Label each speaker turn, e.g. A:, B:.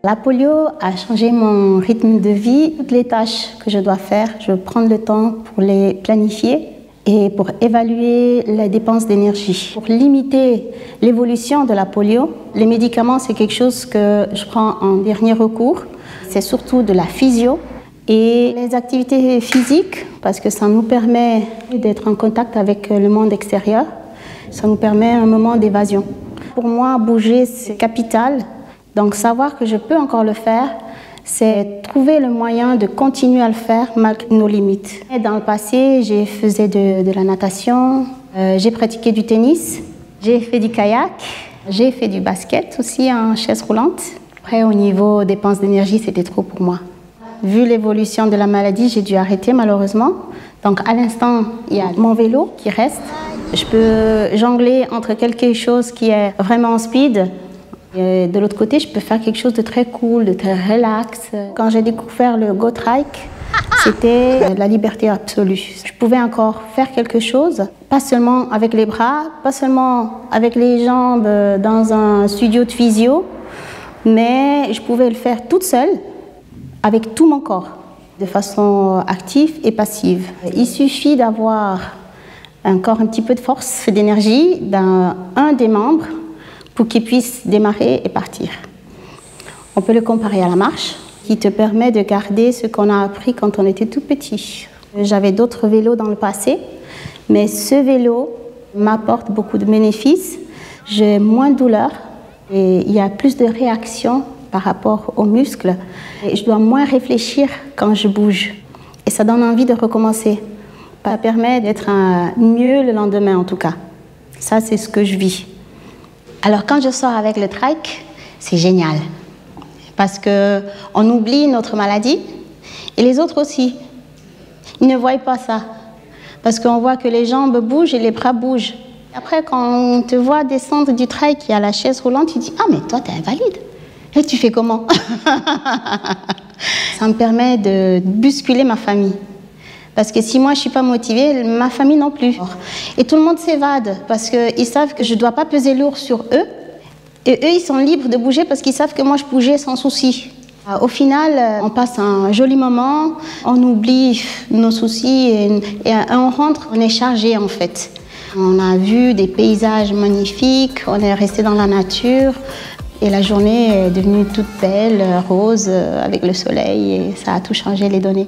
A: La polio a changé mon rythme de vie. Toutes les tâches que je dois faire, je vais prendre le temps pour les planifier et pour évaluer la dépense d'énergie. Pour limiter l'évolution de la polio, les médicaments, c'est quelque chose que je prends en dernier recours. C'est surtout de la physio et les activités physiques, parce que ça nous permet d'être en contact avec le monde extérieur. Ça nous permet un moment d'évasion. Pour moi, bouger, c'est capital. Donc savoir que je peux encore le faire, c'est trouver le moyen de continuer à le faire malgré nos limites. Et dans le passé, j'ai fait de la natation, j'ai pratiqué du tennis, j'ai fait du kayak, j'ai fait du basket aussi en chaise roulante. Après, au niveau dépenses d'énergie, c'était trop pour moi. Vu l'évolution de la maladie, j'ai dû arrêter malheureusement. Donc à l'instant, il y a mon vélo qui reste. Je peux jongler entre quelque chose qui est vraiment speed. Et de l'autre côté, je peux faire quelque chose de très cool, de très relax. Quand j'ai découvert le GoTrike, c'était la liberté absolue. Je pouvais encore faire quelque chose, pas seulement avec les bras, pas seulement avec les jambes dans un studio de physio, mais je pouvais le faire toute seule, avec tout mon corps, de façon active et passive. Il suffit d'avoir encore un petit peu de force, d'énergie dans un des membres pour qu'il puisse démarrer et partir. On peut le comparer à la marche, qui te permet de garder ce qu'on a appris quand on était tout petit. J'avais d'autres vélos dans le passé, mais ce vélo m'apporte beaucoup de bénéfices. J'ai moins de douleur et il y a plus de réaction par rapport aux muscles. Et je dois moins réfléchir quand je bouge. Et ça donne envie de recommencer. Ça permet d'être mieux le lendemain en tout cas. Ça, c'est ce que je vis. Alors quand je sors avec le trike, c'est génial. Parce qu'on oublie notre maladie et les autres aussi. Ils ne voient pas ça. Parce qu'on voit que les jambes bougent et les bras bougent. Après, quand on te voit descendre du trike et à la chaise roulante, tu dis « Ah, mais toi, t'es invalide. Et tu fais comment ?» Ça me permet de bousculer ma famille. Parce que si moi je ne suis pas motivée, ma famille non plus. Et tout le monde s'évade parce qu'ils savent que je ne dois pas peser lourd sur eux. Et eux, ils sont libres de bouger parce qu'ils savent que moi je bougeais sans souci. Au final, on passe un joli moment, on oublie nos soucis et on rentre, on est chargé en fait. On a vu des paysages magnifiques, on est resté dans la nature. Et la journée est devenue toute belle, rose, avec le soleil et ça a tout changé les données.